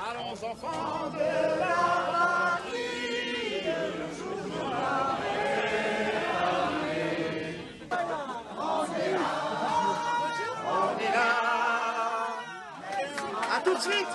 Allons enfants de la patrie, on est là. À tout de suite.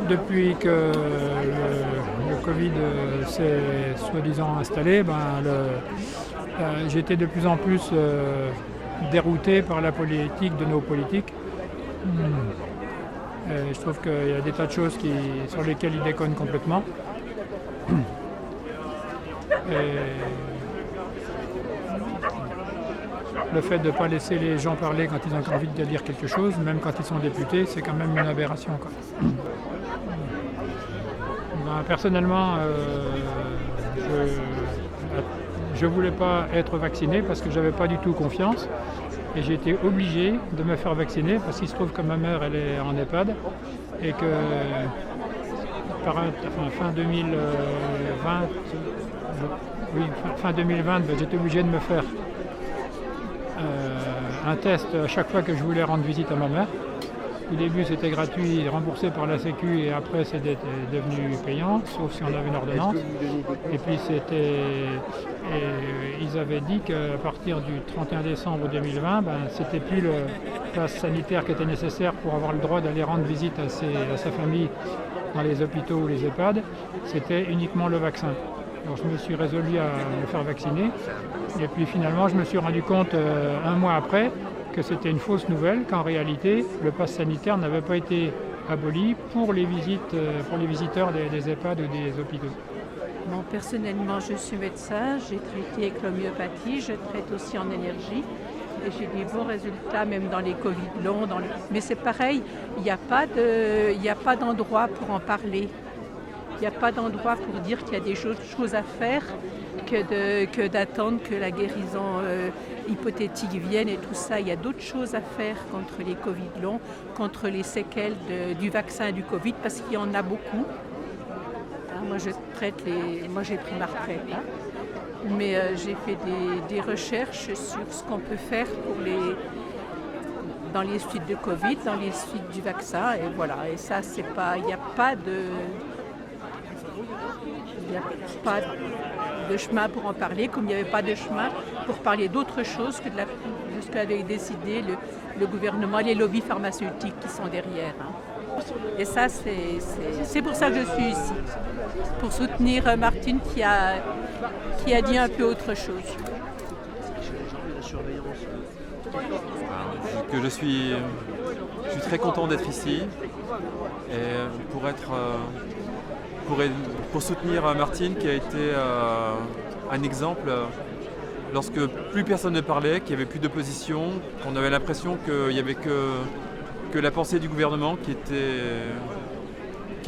Depuis que le Covid s'est soi-disant installé, j'ai été de plus en plus dérouté par la politique de nos politiques. Et je trouve qu'il y a des tas de choses sur lesquelles ils déconnent complètement. Et le fait de ne pas laisser les gens parler quand ils ont envie de dire quelque chose, même quand ils sont députés, c'est quand même une aberration, quoi. Personnellement, je ne voulais pas être vacciné parce que je n'avais pas du tout confiance. Et j'ai été obligé de me faire vacciner parce qu'il se trouve que ma mère elle est en EHPAD et que fin 2020, j'étais obligé de me faire un test à chaque fois que je voulais rendre visite à ma mère. Au début c'était gratuit, remboursé par la Sécu et après c'est devenu payant, sauf si on avait une ordonnance. Et puis ils avaient dit qu'à partir du 31 décembre 2020, c'était plus le pass sanitaire qui était nécessaire pour avoir le droit d'aller rendre visite à sa famille dans les hôpitaux ou les EHPAD, c'était uniquement le vaccin. Alors je me suis résolu à me faire vacciner et puis finalement je me suis rendu compte un mois après que c'était une fausse nouvelle, qu'en réalité le pass sanitaire n'avait pas été aboli pour les visiteurs des EHPAD ou des hôpitaux. Bon, personnellement, je suis médecin, j'ai traité avec l'homéopathie, je traite aussi en énergie et j'ai des bons résultats même dans les Covid longs. Mais c'est pareil, il n'y a pas d'endroit pour en parler. Il n'y a pas d'endroit pour dire qu'il y a des choses à faire que d'attendre que la guérison hypothétique vienne et tout ça. Il y a d'autres choses à faire contre les Covid longs, contre les séquelles du vaccin du Covid, parce qu'il y en a beaucoup. Moi, j'ai pris ma retraite. Mais j'ai fait des recherches sur ce qu'on peut faire dans les suites de Covid, dans les suites du vaccin. Et voilà, et ça, il n'y a pas de chemin pour en parler, comme il n'y avait pas de chemin pour parler d'autre chose que de ce qu'avait décidé le gouvernement, les lobbies pharmaceutiques qui sont derrière. Et ça, c'est pour ça que je suis ici, pour soutenir Martine qui a dit un peu autre chose. Je suis très content d'être ici et pour soutenir Martine qui a été un exemple lorsque plus personne ne parlait, qu'il n'y avait plus d'opposition, qu'on avait l'impression qu'il n'y avait que la pensée du gouvernement qui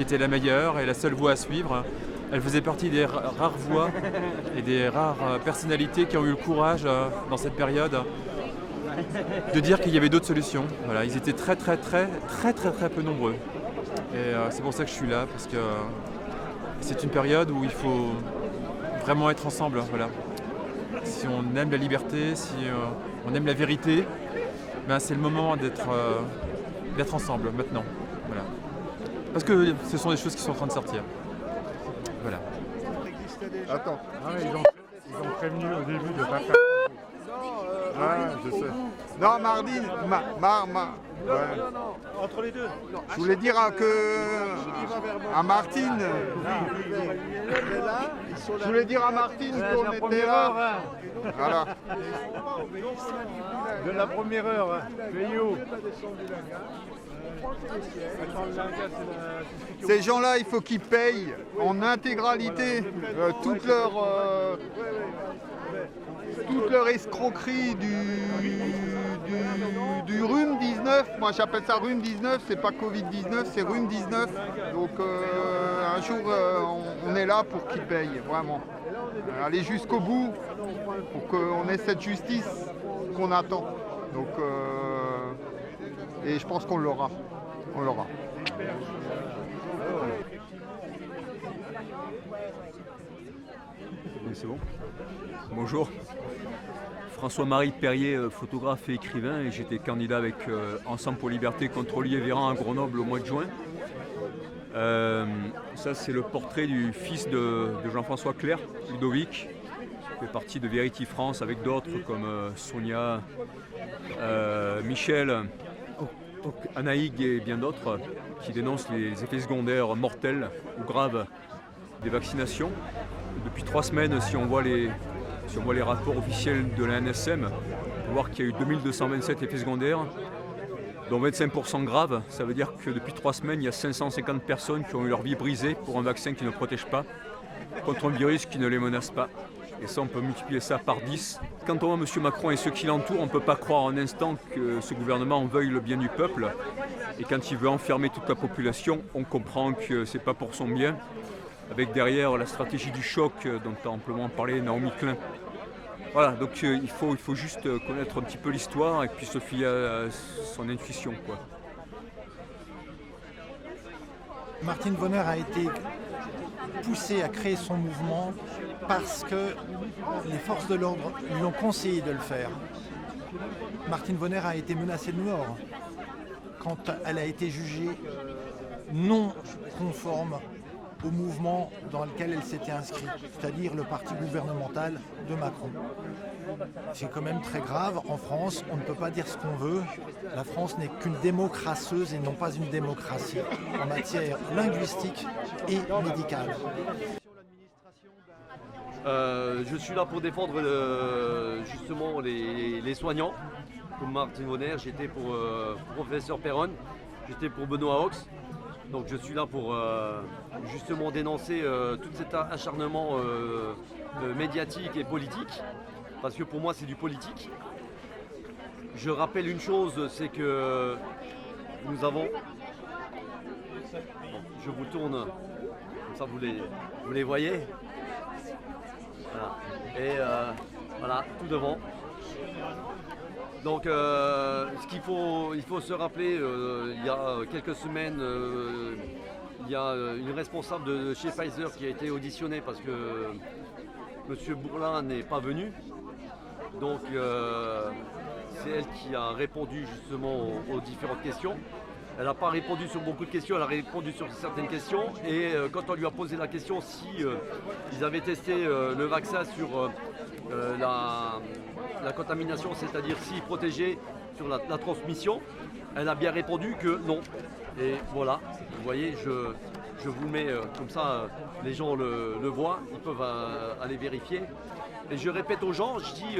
était la meilleure et la seule voie à suivre. Elle faisait partie des rares voix et des rares personnalités qui ont eu le courage dans cette période de dire qu'il y avait d'autres solutions. Voilà, ils étaient très peu nombreux. Et c'est pour ça que je suis là, parce que c'est une période où il faut vraiment être ensemble. Voilà. Si on aime la liberté, si on aime la vérité, c'est le moment d'être ensemble maintenant. Voilà. Parce que ce sont des choses qui sont en train de sortir. Voilà. Attends. Ils ont prévenu au début de pas faire. Je sais. Non, Mardine, ouais. Entre les deux. Je voulais dire à Martine. Je voulais dire à Martine qu'on était là. Voilà. De la première heure, Veillot. Ces gens-là, il faut qu'ils payent en intégralité toute leur escroquerie du rhume 19. Moi j'appelle ça rhume 19, c'est pas Covid-19, c'est rhume 19. Donc un jour on est là pour qu'ils payent, vraiment. Aller jusqu'au bout pour qu'on ait cette justice qu'on attend. Donc Et je pense qu'on l'aura. On l'aura. Oui, c'est bon. Bonjour. François-Marie Perrier, photographe et écrivain, et j'étais candidat avec Ensemble pour Liberté contre Olivier Véran à Grenoble au mois de juin. Ça, c'est le portrait du fils de Jean-François Clerc, Ludovic, qui fait partie de Verity France avec d'autres comme Sonia, Michel, Anaïg et bien d'autres qui dénoncent les effets secondaires mortels ou graves des vaccinations. Depuis 3 semaines, si on voit les rapports officiels de la NSM, on peut voir qu'il y a eu 2227 effets secondaires, dont 25% graves. Ça veut dire que depuis 3 semaines, il y a 550 personnes qui ont eu leur vie brisée pour un vaccin qui ne protège pas contre un virus qui ne les menace pas. Et ça, on peut multiplier ça par 10. Quand on voit M. Macron et ceux qui l'entourent, on ne peut pas croire un instant que ce gouvernement veuille le bien du peuple. Et quand il veut enfermer toute la population, on comprend que ce n'est pas pour son bien. Avec derrière la stratégie du choc dont a amplement parlé Naomi Klein. Voilà, donc il faut juste connaître un petit peu l'histoire et puis se fier à son intuition, quoi. Martine Vonner a été poussée à créer son mouvement parce que les forces de l'ordre lui ont conseillé de le faire. Martine Vonner a été menacée de mort quand elle a été jugée non conforme au mouvement dans lequel elle s'était inscrite, c'est-à-dire le parti gouvernemental de Macron. C'est quand même très grave. En France, on ne peut pas dire ce qu'on veut. La France n'est qu'une démocratieuse et non pas une démocratie en matière linguistique et médicale. Je suis là pour défendre justement les soignants. Comme Martine Vonner, j'étais pour professeur Perron, j'étais pour Benoît Hox. Donc je suis là pour justement dénoncer tout cet acharnement médiatique et politique, parce que pour moi c'est du politique. Je rappelle une chose, c'est que nous avons... Bon, je vous tourne, comme ça vous les voyez. Voilà. Et voilà, tout devant. Donc il faut se rappeler, il y a quelques semaines, il y a une responsable de chez Pfizer qui a été auditionnée parce que M. Bourlin n'est pas venu. Donc c'est elle qui a répondu justement aux différentes questions. Elle n'a pas répondu sur beaucoup de questions, elle a répondu sur certaines questions. Et quand on lui a posé la question si ils avaient testé le vaccin sur la contamination, c'est-à-dire s'il protégeait sur la transmission, elle a bien répondu que non. Et voilà, vous voyez, je vous le mets comme ça, les gens le voient, ils peuvent aller vérifier. Et je répète aux gens, je dis,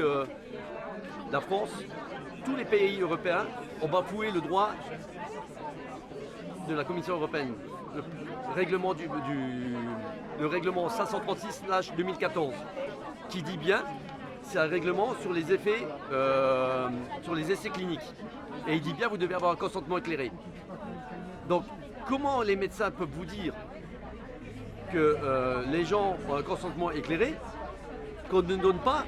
la France, tous les pays européens ont bafoué le droit de la Commission européenne. Le règlement, le règlement 536/2014, qui dit bien, c'est un règlement sur les effets, sur les essais cliniques. Et il dit bien, vous devez avoir un consentement éclairé. Donc, comment les médecins peuvent vous dire que les gens ont un consentement éclairé, qu'on ne donne pas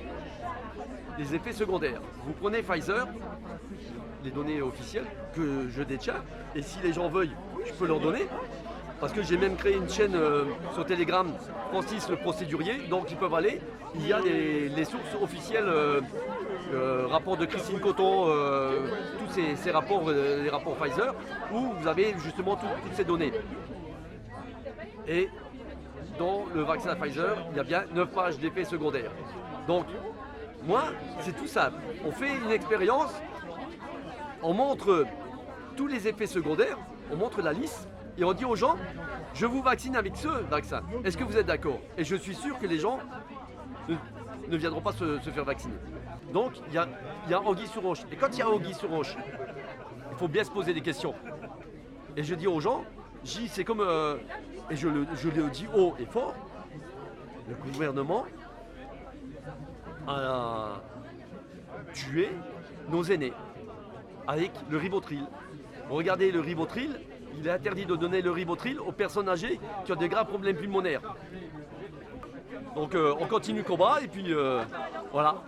les effets secondaires? Vous prenez Pfizer, les données officielles que je détiens, et si les gens veulent, je peux leur donner. Parce que j'ai même créé une chaîne sur Telegram, Francis le procédurier, donc ils peuvent aller. Il y a les sources officielles, rapports de Christine Coton, tous ces rapports, les rapports Pfizer, où vous avez justement toutes ces données. Et dans le vaccin Pfizer, il y a bien 9 pages d'effets secondaires. Donc, moi, c'est tout simple. On fait une expérience, on montre tous les effets secondaires, on montre la liste, et on dit aux gens, je vous vaccine avec ce vaccin. Est-ce que vous êtes d'accord? Et je suis sûr que les gens ne viendront pas se faire vacciner. Donc, il y a anguille sur roche. Et quand il y a anguille sur roche, il faut bien se poser des questions. Et je dis aux gens, c'est comme, et je le dis haut et fort, le gouvernement a tué nos aînés avec le Rivotril. Regardez le Rivotril, il est interdit de donner le Rivotril aux personnes âgées qui ont des graves problèmes pulmonaires. Donc on continue le combat et puis voilà.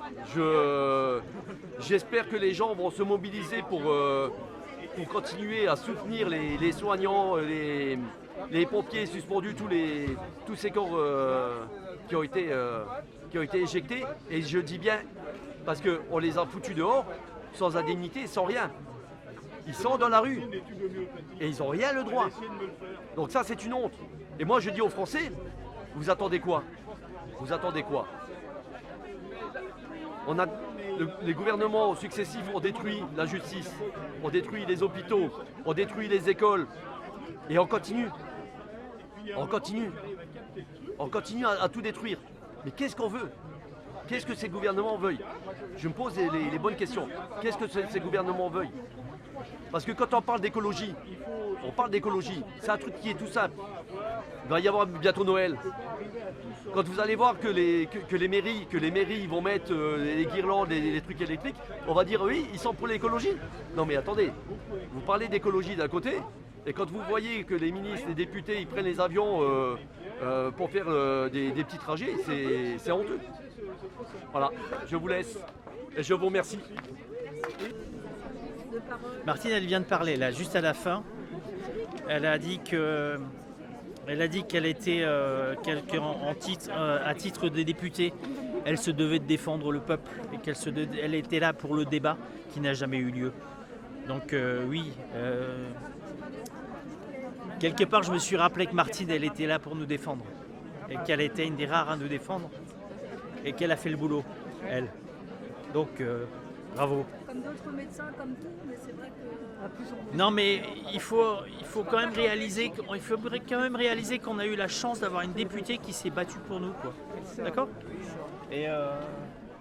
J'espère que les gens vont se mobiliser pour pour continuer à soutenir les soignants, les pompiers suspendus, tous ces corps qui ont été éjectés. Et je dis bien, parce qu'on les a foutus dehors, sans indemnité, sans rien. Ils sont dans la rue et ils n'ont rien le droit. Donc ça, c'est une honte. Et moi, je dis aux Français, vous attendez quoi? Vous attendez quoi? Les gouvernements successifs ont détruit la justice, ont détruit les hôpitaux, ont détruit les écoles. Et on continue. On continue. On continue à tout détruire. Mais qu'est-ce qu'on veut? Qu'est-ce que ces gouvernements veuillent? Je me pose les bonnes questions. Qu'est-ce que ces gouvernements veuillent? Parce que quand on parle d'écologie, c'est un truc qui est tout simple. Il va y avoir bientôt Noël. Quand vous allez voir que les mairies vont mettre les guirlandes, les trucs électriques, on va dire oui, ils sont pour l'écologie. Non mais attendez, vous parlez d'écologie d'un côté, et quand vous voyez que les ministres, les députés, ils prennent les avions pour faire des petits trajets, c'est honteux. Voilà, je vous laisse et je vous remercie. Martine, elle vient de parler là, juste à la fin. Elle a dit qu'elle était à titre de députée, elle se devait de défendre le peuple et qu'elle était là pour le débat qui n'a jamais eu lieu. Donc oui, quelque part je me suis rappelé que Martine, elle était là pour nous défendre et qu'elle était une des rares à nous défendre et qu'elle a fait le boulot, elle. Donc bravo. Comme d'autres médecins, comme tout, mais c'est vrai que... Non mais il faut quand même réaliser qu'on a eu la chance d'avoir une députée qui s'est battue pour nous, quoi. D'accord? Et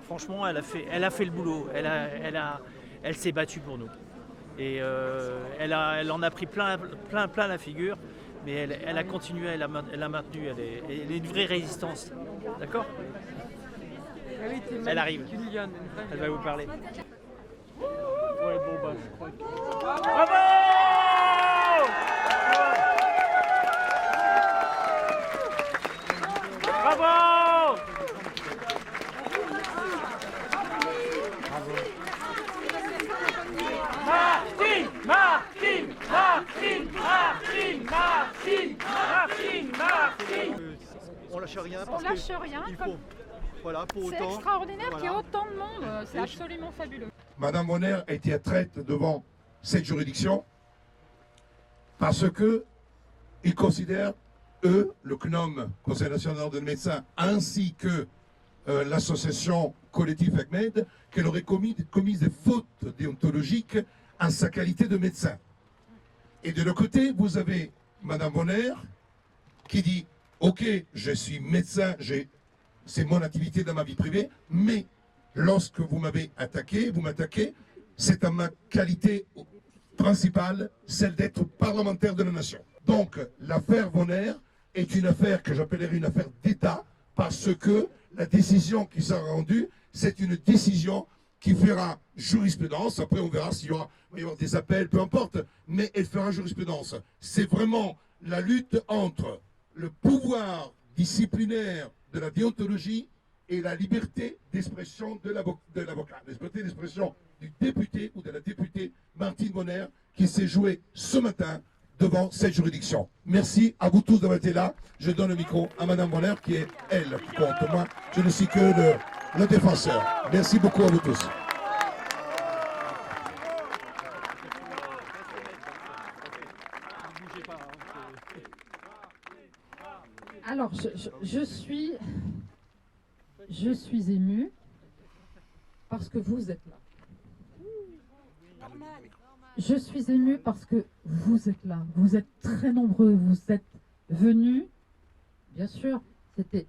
franchement, elle a fait le boulot. Elle s'est battue pour nous. Et elle en a pris plein la figure, mais elle a continué, elle a maintenu. Elle est une vraie résistance. D'accord? Elle arrive. Elle va vous parler. Ouais, bon bah, je crois que... Bravo! Bravo! On lâche rien. On lâche rien. Voilà, pour c'est autant. extraordinaire qu'il y ait autant de monde. C'est absolument fabuleux. Madame Bonner a été traite devant cette juridiction parce que ils considèrent, eux, le CNOM, Conseil national des médecins, ainsi que l'association collective ECMED, qu'elle aurait commis des fautes déontologiques en sa qualité de médecin. Et de l'autre côté, vous avez Madame Bonner qui dit « Ok, je suis médecin, c'est mon activité dans ma vie privée, mais lorsque vous m'avez attaqué, c'est à ma qualité principale, celle d'être parlementaire de la nation. » Donc, l'affaire Bonner est une affaire que j'appellerais une affaire d'État, parce que la décision qui sera rendue, c'est une décision qui fera jurisprudence. Après, on verra s'il va y avoir des appels, peu importe, mais elle fera jurisprudence. C'est vraiment la lutte entre le pouvoir disciplinaire de la déontologie et la liberté d'expression de l'avocat, la liberté d'expression du député ou de la députée Martine Bonner qui s'est jouée ce matin devant cette juridiction. Merci à vous tous d'avoir été là. Je donne le micro à Madame Bonner qui est, elle, qui compte. Moi, je ne suis que le défenseur. Merci beaucoup à vous tous. Alors, je suis émue parce que vous êtes là. Je suis émue parce que vous êtes là. Vous êtes très nombreux, vous êtes venus. Bien sûr, c'était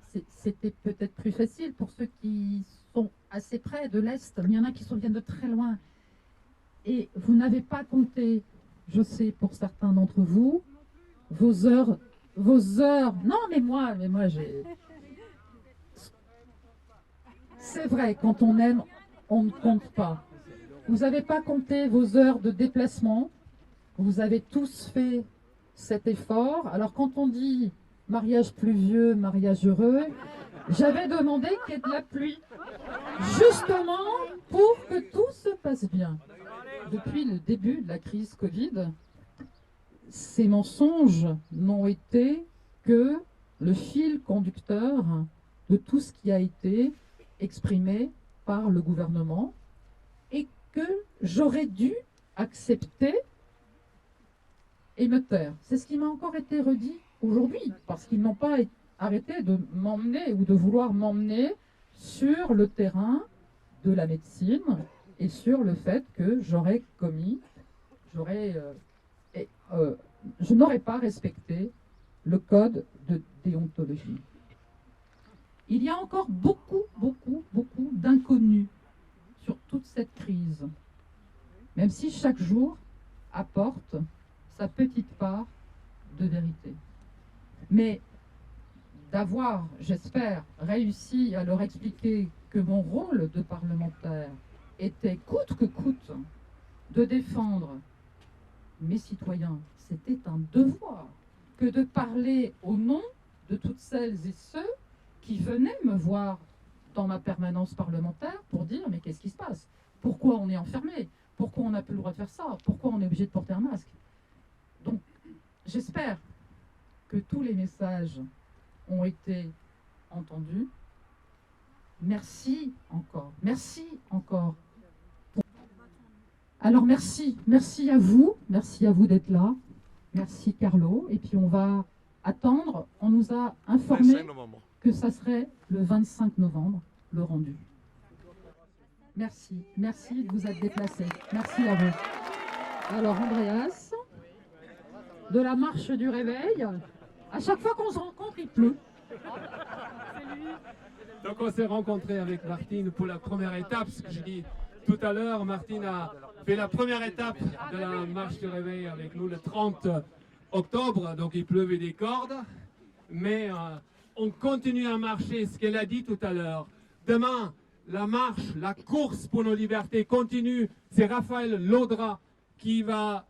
peut-être plus facile pour ceux qui sont assez près de l'Est. Il y en a qui viennent de très loin. Et vous n'avez pas compté, je sais pour certains d'entre vous, vos heures. Non, mais moi j'ai... C'est vrai, quand on aime, on ne compte pas. Vous n'avez pas compté vos heures de déplacement. Vous avez tous fait cet effort. Alors quand on dit mariage pluvieux, mariage heureux, j'avais demandé qu'il y ait de la pluie. Justement pour que tout se passe bien. depuis le début de la crise Covid, ces mensonges n'ont été que le fil conducteur de tout ce qui a été exprimé par le gouvernement et que j'aurais dû accepter et me taire. C'est ce qui m'a encore été redit aujourd'hui, parce qu'ils n'ont pas arrêté de m'emmener ou de vouloir m'emmener sur le terrain de la médecine et sur le fait que j'aurais commis, je n'aurais pas respecté le code de déontologie. Il y a encore beaucoup d'inconnus sur toute cette crise, même si chaque jour apporte sa petite part de vérité. Mais d'avoir, j'espère, réussi à leur expliquer que mon rôle de parlementaire était coûte que coûte de défendre mes citoyens, c'était un devoir que de parler au nom de toutes celles et ceux qui venaient me voir dans ma permanence parlementaire pour dire mais qu'est-ce qui se passe? Pourquoi on est enfermé? Pourquoi on n'a plus le droit de faire ça? Pourquoi on est obligé de porter un masque? Donc j'espère que tous les messages ont été entendus. Merci encore. Merci encore. Alors merci à vous d'être là. Merci Carlo. Et puis on va attendre. On nous a informé que ça serait le 25 novembre, le rendu. Merci de vous être déplacé. Merci à vous. Alors Andreas, de la marche du réveil, à chaque fois qu'on se rencontre, il pleut. Donc on s'est rencontré avec Martine pour la première étape, ce que je dis tout à l'heure. Martine a fait la première étape de la marche du réveil avec nous le 30 octobre, donc il pleuvait des cordes, mais on continue à marcher, ce qu'elle a dit tout à l'heure. Demain, la marche, la course pour nos libertés continue. C'est Raphaël Laudra qui va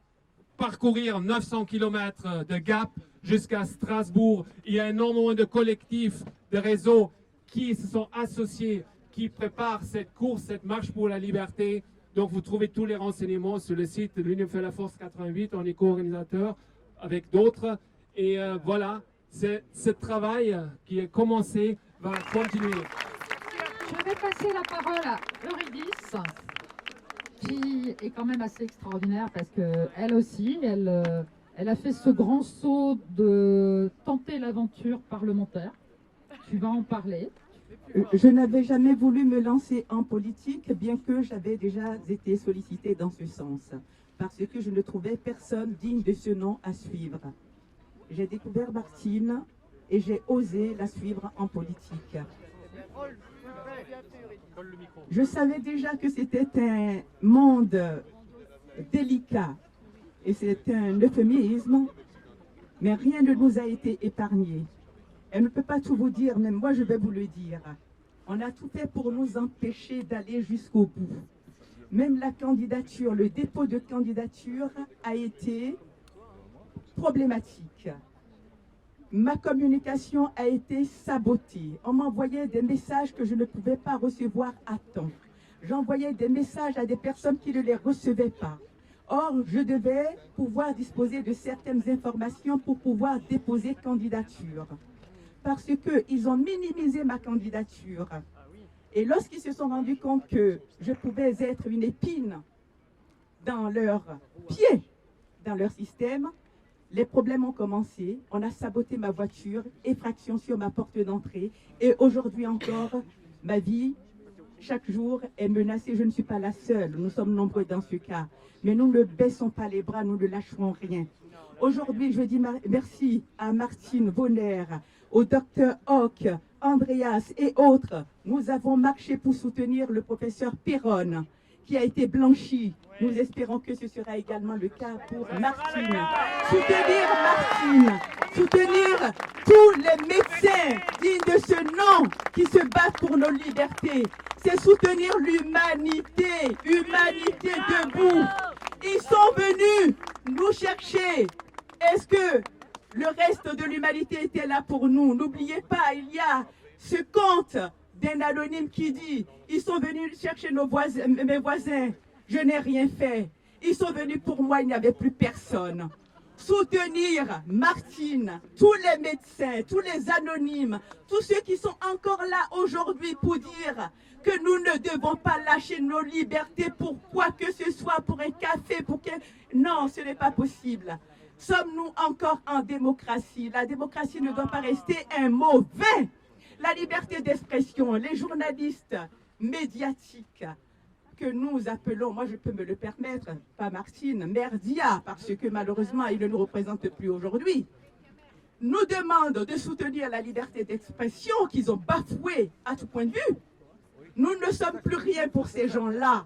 parcourir 900 km de Gap jusqu'à Strasbourg. Il y a énormément de collectifs, de réseaux qui se sont associés, qui préparent cette course, cette marche pour la liberté. Donc vous trouvez tous les renseignements sur le site de l'Union fait la force 88. On est co-organisateur avec d'autres. Et voilà, ce travail qui a commencé va continuer. Je vais passer la parole à Eurydice, qui est quand même assez extraordinaire parce qu'elle aussi, elle a fait ce grand saut de tenter l'aventure parlementaire. Tu vas en parler. Je n'avais jamais voulu me lancer en politique, bien que j'avais déjà été sollicitée dans ce sens, parce que je ne trouvais personne digne de ce nom à suivre. J'ai découvert Martine et j'ai osé la suivre en politique. Je savais déjà que c'était un monde délicat et c'est un euphémisme, mais rien ne nous a été épargné. Elle ne peut pas tout vous dire, mais moi je vais vous le dire. On a tout fait pour nous empêcher d'aller jusqu'au bout. Même la candidature, le dépôt de candidature a été problématique. Ma communication a été sabotée. On m'envoyait des messages que je ne pouvais pas recevoir à temps. J'envoyais des messages à des personnes qui ne les recevaient pas. Or, je devais pouvoir disposer de certaines informations pour pouvoir déposer candidature. Parce qu'ils ont minimisé ma candidature. Et lorsqu'ils se sont rendus compte que je pouvais être une épine dans leur pied, dans leur système, les problèmes ont commencé. On a saboté ma voiture, effraction sur ma porte d'entrée. Et aujourd'hui encore, ma vie, chaque jour, est menacée. Je ne suis pas la seule. Nous sommes nombreux dans ce cas. Mais nous ne baissons pas les bras, nous ne lâcherons rien. Aujourd'hui, je dis merci à Martine Vonner, au docteur Hoc, Andreas et autres. Nous avons marché pour soutenir le professeur Perron, qui a été blanchi. Nous espérons que ce sera également le cas pour Martine. Soutenir tous les médecins dignes de ce nom qui se battent pour nos libertés. C'est soutenir l'humanité, humanité debout. Ils sont venus nous chercher. Est-ce que le reste de l'humanité était là pour nous? N'oubliez pas, il y a ce conte d'un anonyme qui dit « Ils sont venus chercher mes voisins, je n'ai rien fait. Ils sont venus pour moi, il n'y avait plus personne. Soutenir Martine, tous les médecins, tous les anonymes, tous ceux qui sont encore là aujourd'hui pour dire que nous ne devons pas lâcher nos libertés pour quoi que ce soit, pour un café, pour que... Non, ce n'est pas possible. Sommes-nous encore en démocratie? La démocratie ne doit pas rester un mot vain. La liberté d'expression, les journalistes médiatiques, que nous appelons, moi je peux me le permettre, pas Martine, merdia, parce que malheureusement il ne nous représente plus aujourd'hui, nous demandent de soutenir la liberté d'expression qu'ils ont bafouée à tout point de vue. Nous ne sommes plus rien pour ces gens-là.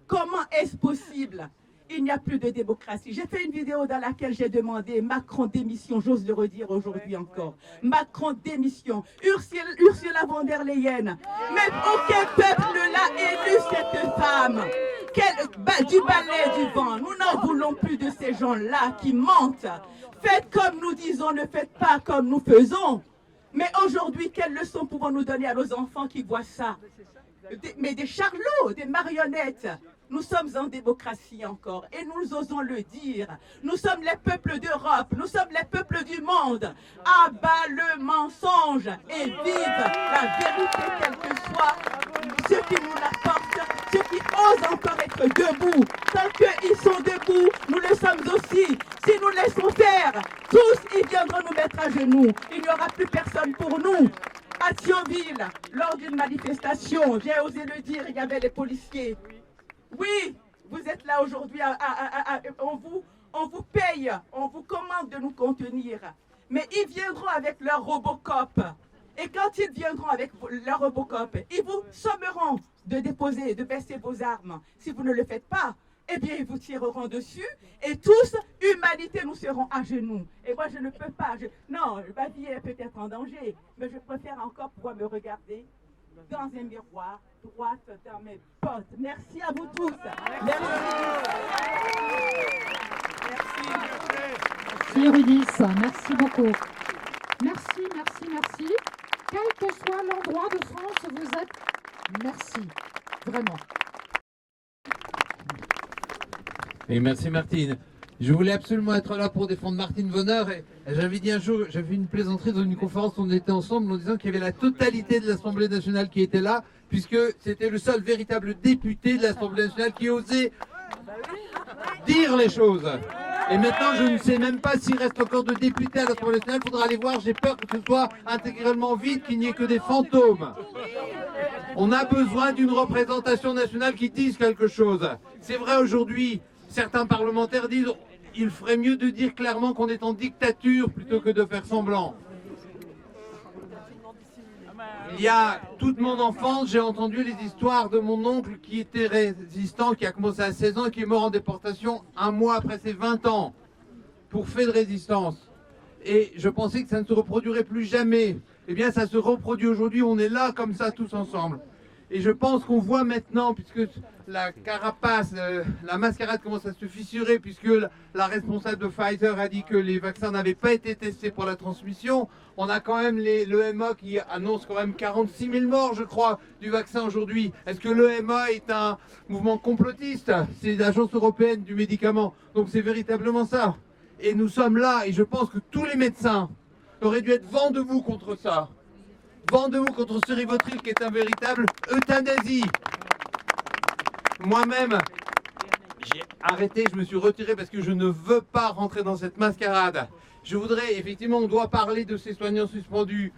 Comment est-ce possible? Il n'y a plus de démocratie. J'ai fait une vidéo dans laquelle j'ai demandé Macron démission, j'ose le redire aujourd'hui encore. Macron démission. Ursula von der Leyen. Mais aucun peuple n'a élu cette femme. Du balai du vent. Nous n'en voulons plus de ces gens-là qui mentent. Faites comme nous disons, ne faites pas comme nous faisons. Mais aujourd'hui, quelle leçon pouvons-nous donner à nos enfants qui voient ça? Mais des charlots, des marionnettes. Nous sommes en démocratie encore et nous osons le dire. Nous sommes les peuples d'Europe, nous sommes les peuples du monde. Abat le mensonge et vive la vérité, quel que soit ceux qui nous l'apportent, ceux qui osent encore être debout. Tant qu'ils sont debout, nous le sommes aussi. Si nous laissons faire, tous ils viendront nous mettre à genoux. Il n'y aura plus personne pour nous. À Thionville, lors d'une manifestation, j'ai osé le dire, il y avait les policiers. Oui, vous êtes là aujourd'hui, on vous paye, on vous commande de nous contenir. Mais ils viendront avec leur Robocop. Et quand ils viendront avec leur Robocop, ils vous sommeront de déposer, de baisser vos armes. Si vous ne le faites pas, eh bien ils vous tireront dessus. Et tous, humanité, nous serons à genoux. Et moi je ne peux pas, non, ma vie est peut-être en danger, mais je préfère encore pouvoir me regarder dans un miroir, droite dans mes bottes. Merci à vous tous. Merci. Merci Eurydice, merci beaucoup. Merci, merci, merci. Quel que soit l'endroit de France où vous êtes, merci, vraiment. Et merci Martine. Je voulais absolument être là pour défendre Martine Vonner et j'avais dit un jour, j'avais une plaisanterie dans une conférence où on était ensemble en disant qu'il y avait la totalité de l'Assemblée nationale qui était là puisque c'était le seul véritable député de l'Assemblée nationale qui osait dire les choses. Et maintenant, je ne sais même pas s'il reste encore de députés à l'Assemblée nationale. Il faudra aller voir. J'ai peur que ce soit intégralement vide, qu'il n'y ait que des fantômes. On a besoin d'une représentation nationale qui dise quelque chose. C'est vrai aujourd'hui, certains parlementaires disent il ferait mieux de dire clairement qu'on est en dictature plutôt que de faire semblant. Il y a toute mon enfance, j'ai entendu les histoires de mon oncle qui était résistant, qui a commencé à 16 ans et qui est mort en déportation un mois après ses 20 ans pour fait de résistance. Et je pensais que ça ne se reproduirait plus jamais. Eh bien, ça se reproduit aujourd'hui, on est là comme ça tous ensemble. Et je pense qu'on voit maintenant, puisque la carapace, la mascarade commence à se fissurer, puisque la responsable de Pfizer a dit que les vaccins n'avaient pas été testés pour la transmission, on a quand même l'EMA qui annonce quand même 46 000 morts, je crois, du vaccin aujourd'hui. Est-ce que l'EMA est un mouvement complotiste? C'est l'Agence européenne du médicament. Donc c'est véritablement ça. Et nous sommes là, et je pense que tous les médecins auraient dû être vent debout contre ça. Vent debout contre ce Rivotril qui est un véritable euthanasie. Moi-même, j'ai arrêté, je me suis retiré parce que je ne veux pas rentrer dans cette mascarade. Je voudrais, effectivement, on doit parler de ces soignants suspendus.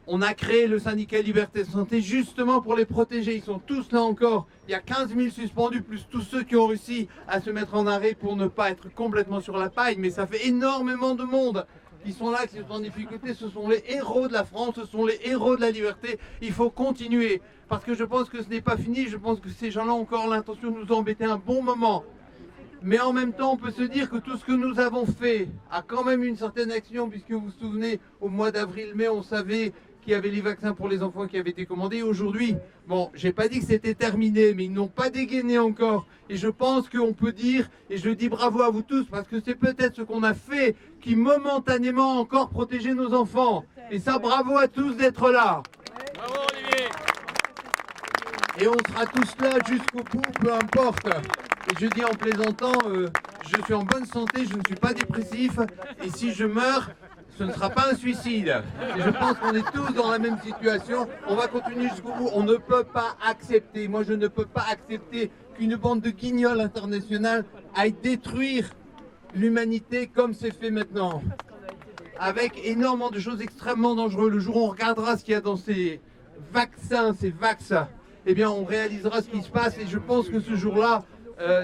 On a créé le syndicat Liberté Santé justement pour les protéger. Ils sont tous là encore. Il y a 15 000 suspendus, plus tous ceux qui ont réussi à se mettre en arrêt pour ne pas être complètement sur la paille. Mais ça fait énormément de monde qui sont là, qui sont en difficulté. Ce sont les héros de la France, ce sont les héros de la liberté. Il faut continuer. Parce que je pense que ce n'est pas fini. Je pense que ces gens-là ont encore l'intention de nous embêter un bon moment. Mais en même temps, on peut se dire que tout ce que nous avons fait a quand même une certaine action, puisque vous vous souvenez, au mois d'avril-mai, on savait qu'il y avait les vaccins pour les enfants qui avaient été commandés. Aujourd'hui, bon, j'ai pas dit que c'était terminé, mais ils n'ont pas dégainé encore. Et je pense qu'on peut dire, et je dis bravo à vous tous, parce que c'est peut-être ce qu'on a fait qui momentanément encore protégeait nos enfants. Et ça, bravo à tous d'être là. Bravo Olivier. Et on sera tous là jusqu'au bout, peu importe. Et je dis en plaisantant, je suis en bonne santé, je ne suis pas dépressif, et si je meurs, ce ne sera pas un suicide. Et je pense qu'on est tous dans la même situation. On va continuer jusqu'au bout. On ne peut pas accepter, moi je ne peux pas accepter qu'une bande de guignols internationales aille détruire l'humanité comme c'est fait maintenant. Avec énormément de choses extrêmement dangereuses. Le jour où on regardera ce qu'il y a dans ces vaccins, eh bien on réalisera ce qui se passe. Et je pense que ce jour-là,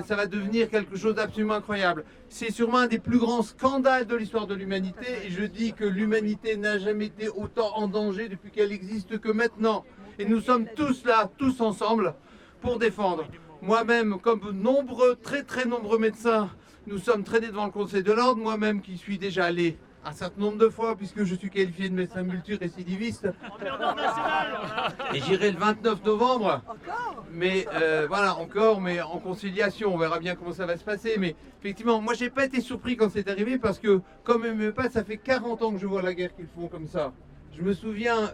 ça va devenir quelque chose d'absolument incroyable. C'est sûrement un des plus grands scandales de l'histoire de l'humanité. Et je dis que l'humanité n'a jamais été autant en danger depuis qu'elle existe que maintenant. Et nous sommes tous là, tous ensemble, pour défendre. Moi-même, comme nombreux, très nombreux médecins, nous sommes traînés devant le Conseil de l'Ordre. Moi-même qui suis déjà allé un certain nombre de fois, puisque je suis qualifié de médecin multirécidiviste. Et j'irai le 29 novembre. Mais voilà, encore, mais en conciliation. On verra bien comment ça va se passer. Mais effectivement, moi, j'ai pas été surpris quand c'est arrivé, parce que, comme homéopathe, ça fait 40 ans que je vois la guerre qu'ils font comme ça. Je me souviens,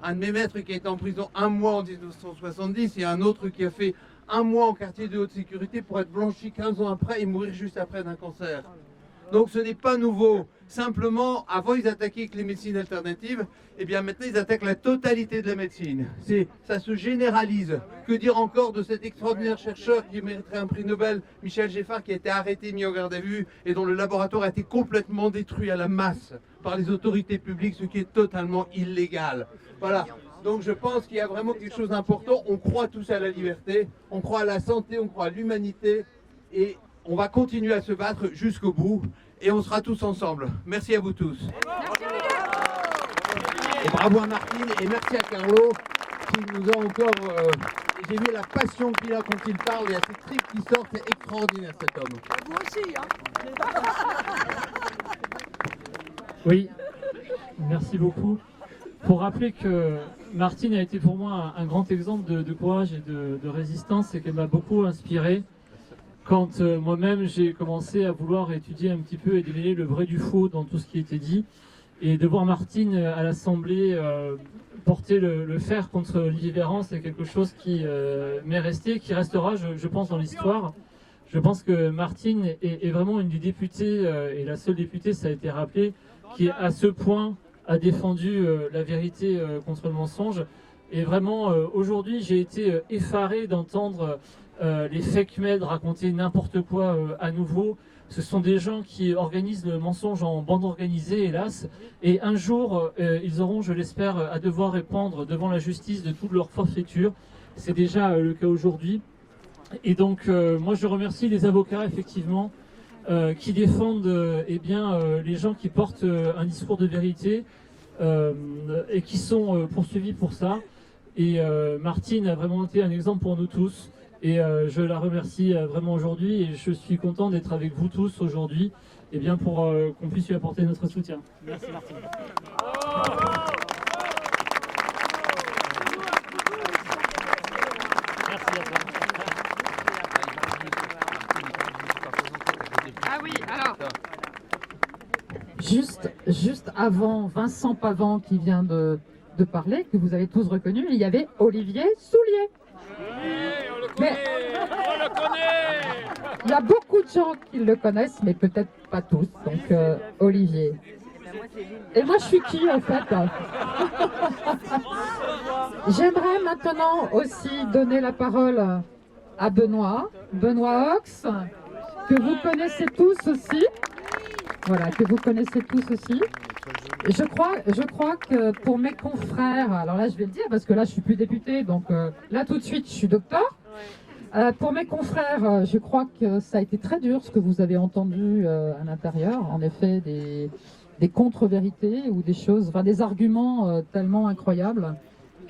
un de mes maîtres qui a été en prison 1 mois en 1970, et un autre qui a fait 1 mois en quartier de haute sécurité pour être blanchi 15 ans après et mourir juste après d'un cancer. Donc ce n'est pas nouveau. Simplement, avant ils attaquaient avec les médecines alternatives, et bien maintenant ils attaquent la totalité de la médecine. Ça se généralise. Que dire encore de cet extraordinaire chercheur qui mériterait un prix Nobel, Michel Geffard, qui a été arrêté, mis en garde à vue, et dont le laboratoire a été complètement détruit à la masse par les autorités publiques, ce qui est totalement illégal. Voilà. Donc je pense qu'il y a vraiment quelque chose d'important. On croit tous à la liberté, on croit à la santé, on croit à l'humanité, et on va continuer à se battre jusqu'au bout, et on sera tous ensemble. Merci à vous tous. Et bravo à Martine, et merci à Carlo, qui nous a encore... J'ai vu la passion qu'il a quand il parle, il y a ces tripes qui sortent, c'est extraordinaire cet homme. Vous aussi, hein. Oui, merci beaucoup. Pour rappeler que Martine a été pour moi un grand exemple de courage et de résistance, et qu'elle m'a beaucoup inspiré quand moi-même j'ai commencé à vouloir étudier un petit peu et démêler le vrai du faux dans tout ce qui était dit, et de voir Martine à l'Assemblée porter le fer contre Olivier Véran, c'est quelque chose qui m'est resté, qui restera, je pense, dans l'histoire. Je pense que Martine est vraiment une des députées, et la seule députée, ça a été rappelé, qui à ce point a défendu la vérité contre le mensonge. Et vraiment, aujourd'hui, j'ai été effaré d'entendre les fake med raconter n'importe quoi à nouveau. Ce sont des gens qui organisent le mensonge en bande organisée, hélas. Et un jour, ils auront, je l'espère, à devoir répondre devant la justice de toute leur forfaiture. C'est déjà le cas aujourd'hui. Et donc, moi, je remercie les avocats, effectivement, qui défendent les gens qui portent un discours de vérité et qui sont poursuivis pour ça. Et Martine a vraiment été un exemple pour nous tous. Et je la remercie vraiment aujourd'hui, et je suis content d'être avec vous tous aujourd'hui, et bien pour qu'on puisse lui apporter notre soutien. Merci Martine. Ah oui, alors. Juste avant Vincent Pavant qui vient de parler, que vous avez tous reconnu, il y avait Olivier Soulier. Mais On le connaît. il y a beaucoup de gens qui le connaissent, mais peut-être pas tous. Donc Olivier. Et moi je suis qui en fait? J'aimerais maintenant aussi donner la parole à Benoît Ox, que vous connaissez tous aussi. Voilà, que vous connaissez tous aussi. Et je crois que pour mes confrères, alors là je vais le dire parce que là je suis plus député, donc là tout de suite je suis docteur. Pour mes confrères, je crois que ça a été très dur ce que vous avez entendu à l'intérieur. En effet, des contre-vérités ou des choses, enfin des arguments tellement incroyables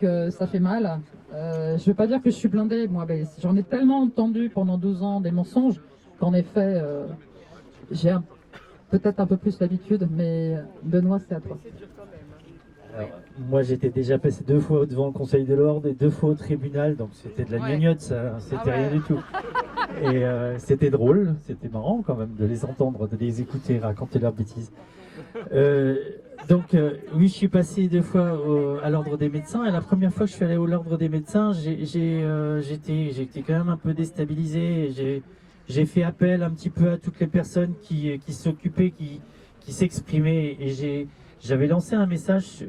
que ça fait mal. Je ne veux pas dire que je suis blindée, moi, mais j'en ai tellement entendu pendant 12 ans des mensonges qu'en effet, j'ai peut-être un peu plus l'habitude, mais Benoît, c'est à toi. Alors, moi, j'étais déjà passé 2 fois devant le Conseil de l'Ordre et 2 fois au tribunal, donc c'était de la gnognotte, ça, c'était rien du tout. Et c'était drôle, c'était marrant quand même de les entendre, de les écouter raconter leurs bêtises. Donc oui, je suis passé 2 fois à l'ordre des médecins, et la première fois que je suis allé à l'ordre des médecins, j'étais quand même un peu déstabilisé. J'ai fait appel un petit peu à toutes les personnes qui s'occupaient, qui s'exprimaient, et j'avais lancé un message.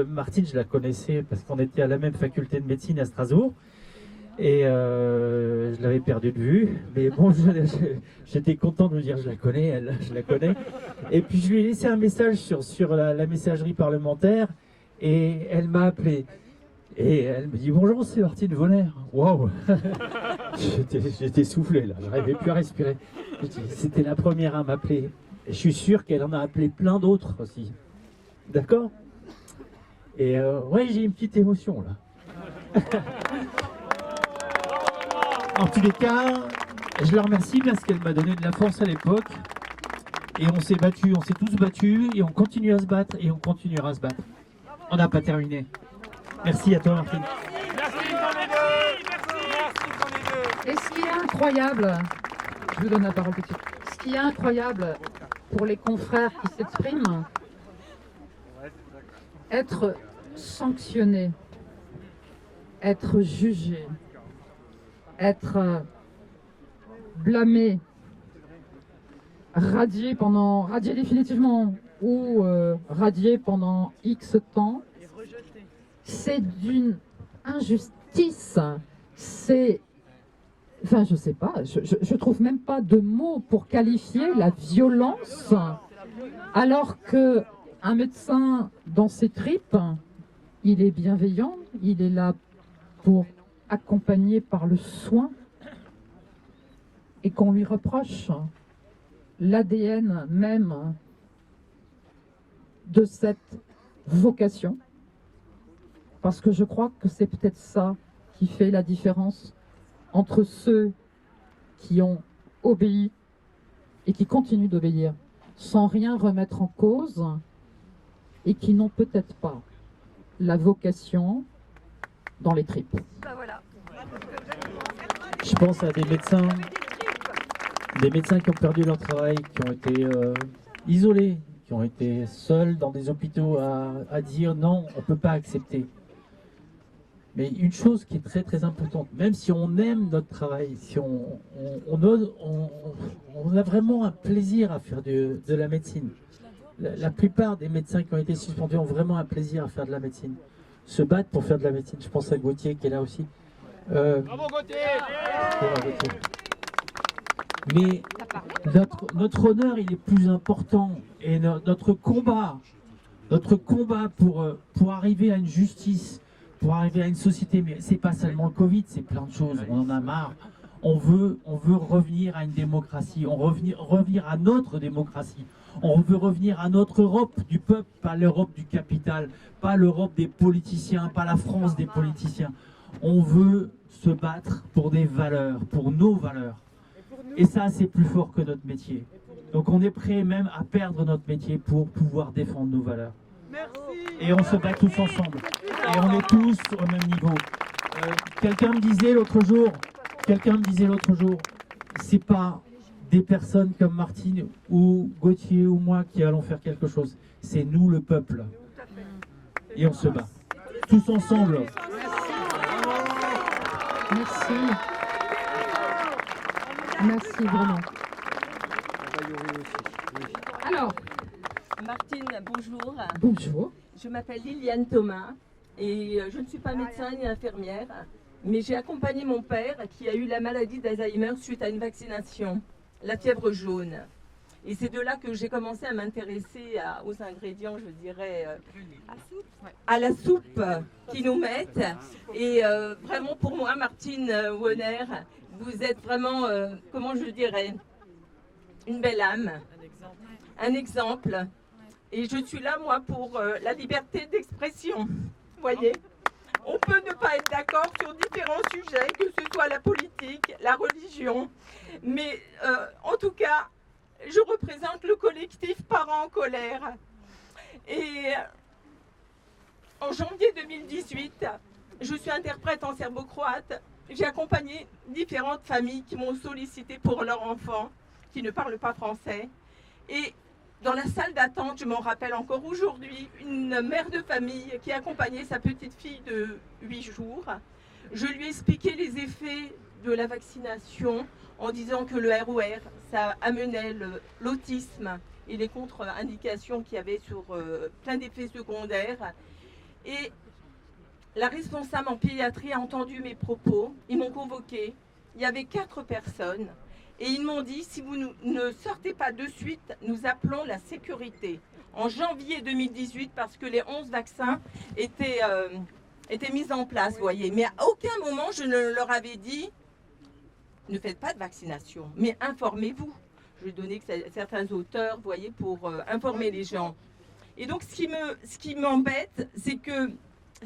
Martine, je la connaissais parce qu'on était à la même faculté de médecine à Strasbourg, et je l'avais perdue de vue, mais bon, j'étais content de me dire je la connais, je la connais. Et puis je lui ai laissé un message sur la messagerie parlementaire, et elle m'a appelé. Et elle me dit bonjour, c'est Martine Vonner. Waouh. J'étais soufflé là, j'arrivais plus à respirer. C'était la première à m'appeler. Et je suis sûr qu'elle en a appelé plein d'autres aussi. D'accord? Et ouais, j'ai une petite émotion là. En tous les cas, je la remercie parce qu'elle m'a donné de la force à l'époque. Et on s'est battus, on s'est tous battus, et on continue à se battre, et on continuera à se battre. On n'a pas terminé. Merci à toi, Martine. Et ce qui est incroyable, je vous donne la parole tout de suite. Ce qui est incroyable pour les confrères qui s'expriment, être sanctionné, être jugé, être blâmé, radié définitivement ou radié pendant X temps, c'est d'une injustice. C'est... Enfin, je sais pas, je trouve même pas de mots pour qualifier la violence, alors que un médecin dans ses tripes, il est bienveillant, il est là pour accompagner par le soin, et qu'on lui reproche l'ADN même de cette vocation, parce que je crois que c'est peut-être ça qui fait la différence entre ceux qui ont obéi et qui continuent d'obéir sans rien remettre en cause, et qui n'ont peut-être pas la vocation dans les tripes. Je pense à des médecins qui ont perdu leur travail, qui ont été isolés, qui ont été seuls dans des hôpitaux à dire non, on ne peut pas accepter. Mais une chose qui est très très importante, même si on aime notre travail, si on a vraiment un plaisir à faire de la médecine. La plupart des médecins qui ont été suspendus ont vraiment un plaisir à faire de la médecine. Se battre pour faire de la médecine. Je pense à Gauthier qui est là aussi. Bravo Gauthier. Mais notre honneur, il est plus important. Et notre combat pour arriver à une justice, pour arriver à une société, mais c'est pas seulement le Covid, c'est plein de choses, on en a marre. On veut revenir à une démocratie, revenir à notre démocratie. On veut revenir à notre Europe du peuple, pas l'Europe du capital, pas l'Europe des politiciens, pas la France des politiciens. On veut se battre pour des valeurs, pour nos valeurs. Et ça, c'est plus fort que notre métier. Donc on est prêt même à perdre notre métier pour pouvoir défendre nos valeurs. Et on se bat tous ensemble. Et on est tous au même niveau. Quelqu'un me disait l'autre jour, c'est pas des personnes comme Martine ou Gauthier ou moi qui allons faire quelque chose. C'est nous, le peuple. Et on se bat. Tous ensemble. Merci. Merci vraiment. Alors, Martine, bonjour. Bonjour. Je m'appelle Liliane Thomas et je ne suis pas médecin ni infirmière, mais j'ai accompagné mon père qui a eu la maladie d'Alzheimer suite à une vaccination, la fièvre jaune. Et c'est de là que j'ai commencé à m'intéresser aux ingrédients, je dirais, à la soupe qu'ils nous mettent. Et vraiment pour moi, Martine Vonner, vous êtes vraiment, comment je dirais, une belle âme, un exemple. Et je suis là, moi, pour la liberté d'expression. Vous voyez, on peut ne pas être d'accord sur différents sujets, que ce soit la politique, la religion. Mais en tout cas, je représente le collectif Parents en colère. Et en janvier 2018, je suis interprète en serbo-croate. J'ai accompagné différentes familles qui m'ont sollicité pour leurs enfants qui ne parlent pas français. Et dans la salle d'attente, je m'en rappelle encore aujourd'hui, une mère de famille qui accompagnait sa petite fille de 8 jours. Je lui ai expliqué les effets de la vaccination en disant que le ROR, ça amenait l'autisme et les contre-indications qu'il y avait sur plein d'effets secondaires. Et la responsable en pédiatrie a entendu mes propos, ils m'ont convoqué, il y avait 4 personnes. Et ils m'ont dit, si vous ne sortez pas de suite, nous appelons la sécurité. En janvier 2018, parce que les 11 vaccins étaient mis en place, vous voyez. Mais à aucun moment, je ne leur avais dit, ne faites pas de vaccination, mais informez-vous. Je vais donner certains auteurs, vous voyez, pour informer les gens. Et donc, ce qui m'embête, c'est que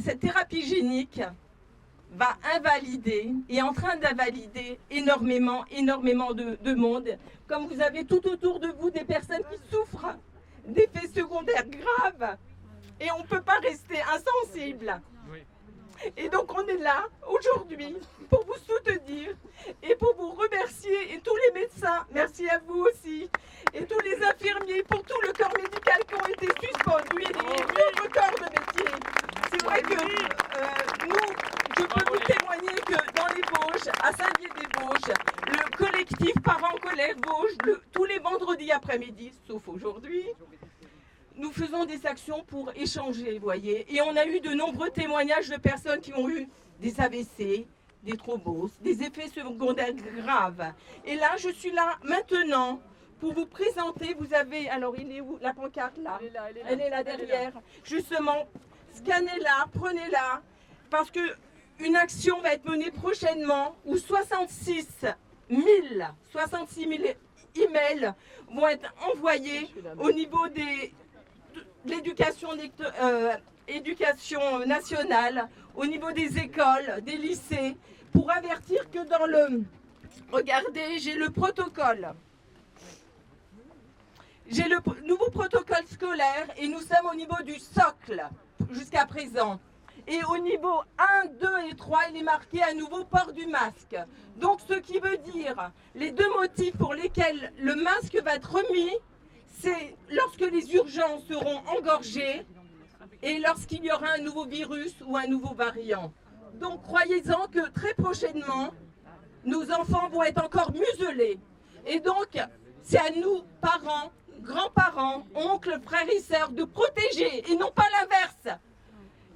cette thérapie génique va invalider, est en train d'invalider énormément de monde. Comme vous avez tout autour de vous des personnes qui souffrent d'effets secondaires graves et on ne peut pas rester insensible. Et donc on est là aujourd'hui pour vous soutenir et pour vous remercier, et tous les médecins, merci à vous aussi, et tous les infirmiers pour tout le corps médical qui ont été suspendus et les autres corps de métier. C'est vrai que je peux vous témoigner que dans les Vosges, à Saint-Dié-des-Vosges, le collectif Parents en colère Vosges, tous les vendredis après-midi, sauf aujourd'hui, nous faisons des actions pour échanger, vous voyez. Et on a eu de nombreux témoignages de personnes qui ont eu des AVC, des thromboses, des effets secondaires graves. Et là, je suis là maintenant pour vous présenter. Vous avez, alors il est où la pancarte là? Elle est là derrière. Justement, scannez-la, prenez-la, parce que une action va être menée prochainement où 66 000 emails vont être envoyés au niveau de l'éducation éducation nationale, au niveau des écoles, des lycées, pour avertir que dans le... Regardez, j'ai le protocole. J'ai le nouveau protocole scolaire et nous sommes au niveau du socle jusqu'à présent. Et au niveau 1, 2 et 3, il est marqué à nouveau port du masque. Donc ce qui veut dire, les 2 motifs pour lesquels le masque va être remis, c'est lorsque les urgences seront engorgées et lorsqu'il y aura un nouveau virus ou un nouveau variant. Donc croyez-en que très prochainement, nos enfants vont être encore muselés. Et donc, c'est à nous, parents, grands-parents, oncles, frères et sœurs, de protéger et non pas l'inverse.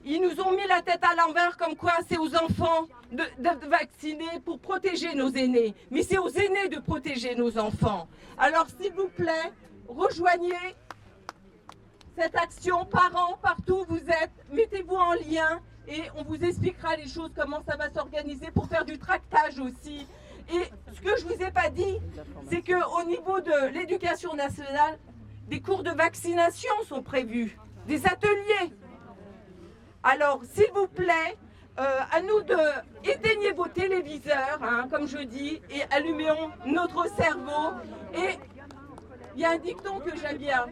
Ils nous ont mis la tête à l'envers comme quoi c'est aux enfants de vacciner pour protéger nos aînés. Mais c'est aux aînés de protéger nos enfants. Alors s'il vous plaît, rejoignez cette action, parents, partout où vous êtes, mettez-vous en lien et on vous expliquera les choses, comment ça va s'organiser pour faire du tractage aussi. Et ce que je ne vous ai pas dit, c'est qu'au niveau de l'éducation nationale, des cours de vaccination sont prévus, des ateliers. Alors, s'il vous plaît, à nous de éteignez vos téléviseurs, hein, comme je dis, et allumons notre cerveau. Et il y a un dicton que j'aime bien.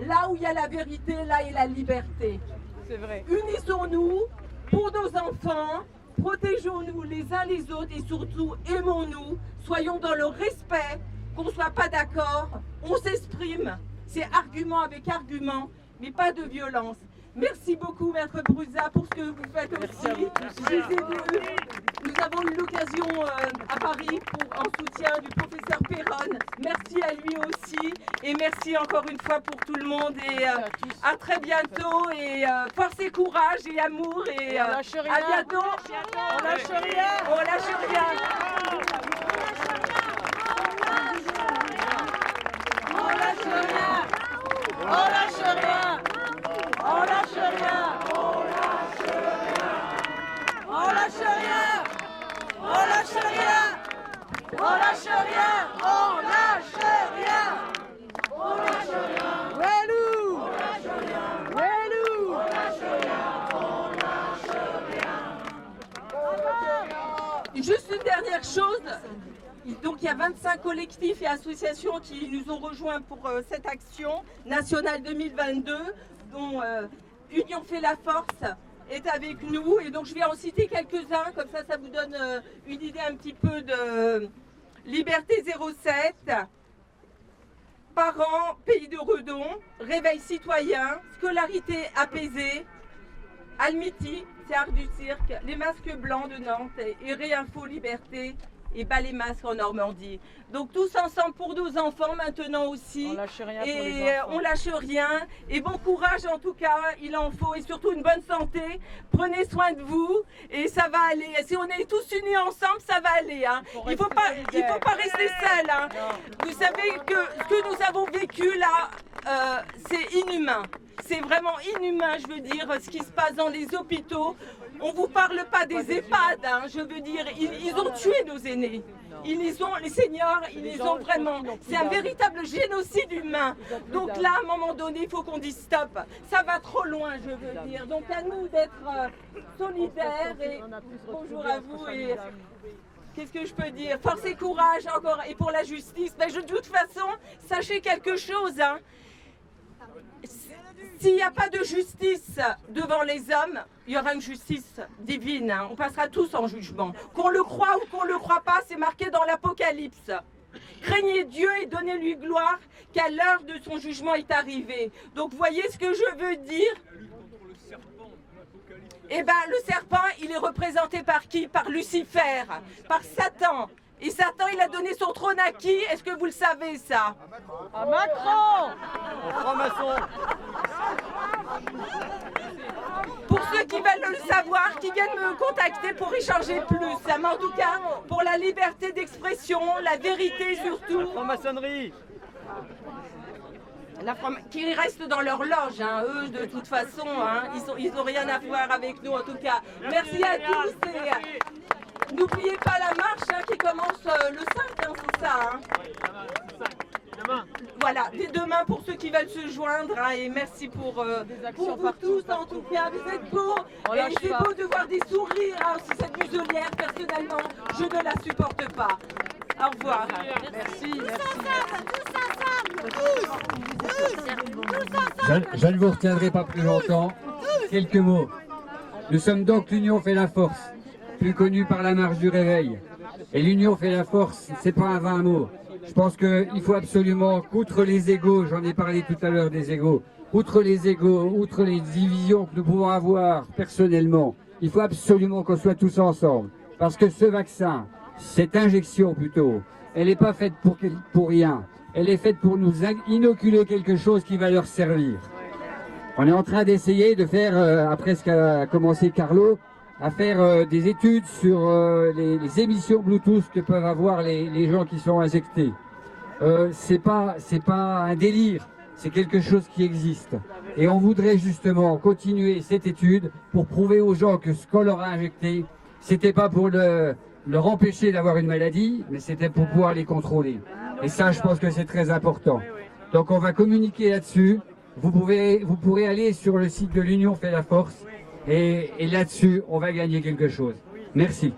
Là où il y a la vérité, là est la liberté. C'est vrai. Unissons-nous pour nos enfants, protégeons-nous les uns les autres et surtout aimons-nous, soyons dans le respect, qu'on ne soit pas d'accord, on s'exprime, c'est argument avec argument, mais pas de violence. Merci beaucoup, Maître Brusa, pour ce que vous faites aussi. Nous avons eu l'occasion à Paris en soutien du professeur Perron. Merci à lui aussi. Et merci encore une fois pour tout le monde. Et à très bientôt. Et force et courage et amour. Et à bientôt. On lâche rien. On lâche rien. On lâche rien. On lâche rien. On lâche rien. On lâche rien. On lâche rien. On lâche rien. On lâche rien. On lâche rien. Walou. On lâche rien. Walou. On lâche rien. On lâche rien. Juste une dernière chose. Donc il y a 25 collectifs et associations qui nous ont rejoints pour cette action nationale 2022, dont Union fait la force est avec nous. Et donc je vais en citer quelques-uns, comme ça vous donne une idée un petit peu de Liberté 07, Parents, pays de redon, réveil citoyen, scolarité apaisée, Almiti, Théâtre du Cirque, les masques blancs de Nantes et Réinfo Liberté et bas les masques en Normandie. Donc tous ensemble pour nos enfants maintenant aussi. On lâche rien pour les enfants. On lâche rien. Et bon courage en tout cas, il en faut. Et surtout une bonne santé. Prenez soin de vous et ça va aller. Si on est tous unis ensemble, ça va aller. Hein. Il faut pas rester seul. Hein. Vous savez que ce que nous avons vécu là, c'est inhumain. C'est vraiment inhumain, je veux dire, ce qui se passe dans les hôpitaux. On ne vous parle pas des EHPAD, hein, je veux dire, ils ont tué nos aînés. Les seniors, ils les ont vraiment. C'est un véritable génocide humain. Donc là, à un moment donné, il faut qu'on dise stop. Ça va trop loin, je veux dire. Donc à nous d'être solidaires et bonjour à vous. Et qu'est-ce que je peux dire? Force et courage encore. Et pour la justice, ben, de toute façon, sachez quelque chose. Hein. S'il n'y a pas de justice devant les hommes, il y aura une justice divine. Hein. On passera tous en jugement. Qu'on le croit ou qu'on ne le croit pas, c'est marqué dans l'Apocalypse. Craignez Dieu et donnez-lui gloire, qu'à l'heure de son jugement est arrivée. Donc voyez ce que je veux dire? Eh bien, le serpent, il est représenté par qui? Par Lucifer, par Satan. Et Satan, il a donné son trône à qui? Est-ce que vous le savez, ça? À Macron! Au franc-maçon. Pour ceux qui veulent le savoir, qui viennent me contacter pour échanger plus. Mais en tout cas, pour la liberté d'expression, la vérité surtout. La franc-maçonnerie. Qui restent dans leur loge, hein. Eux de toute façon, hein, ils ont rien à voir avec nous en tout cas. Merci à tous et n'oubliez pas la marche hein, qui commence le 5, hein, c'est ça. Hein. Voilà, dès demain pour ceux qui veulent se joindre hein, et merci pour vous tous en tout cas, vous êtes beaux et c'est beau de voir des sourires hein, aussi cette muselière, personnellement je ne la supporte pas. Au revoir. Merci. Je ne vous retiendrai pas plus longtemps. Quelques mots. Nous sommes donc l'Union fait la force, plus connue par la marche du réveil. Et l'Union fait la force, c'est pas un vain mot. Je pense qu'il faut absolument qu'outre les égos, j'en ai parlé tout à l'heure des égos, outre les égos, outre les divisions que nous pouvons avoir personnellement, il faut absolument qu'on soit tous ensemble. Parce que ce vaccin, cette injection plutôt, elle n'est pas faite pour rien. Elle est faite pour nous inoculer quelque chose qui va leur servir. On est en train d'essayer de faire, après ce qu'a commencé Carlo, à faire des études sur les émissions Bluetooth que peuvent avoir les gens qui sont injectés. C'est pas un délire, c'est quelque chose qui existe. Et on voudrait justement continuer cette étude pour prouver aux gens que ce qu'on leur a injecté, c'était pas pour leur empêcher d'avoir une maladie, mais c'était pour pouvoir les contrôler. Et ça, je pense que c'est très important. Donc on va communiquer là-dessus. Vous pourrez aller sur le site de l'Union fait la force. Et là-dessus, on va gagner quelque chose. Merci.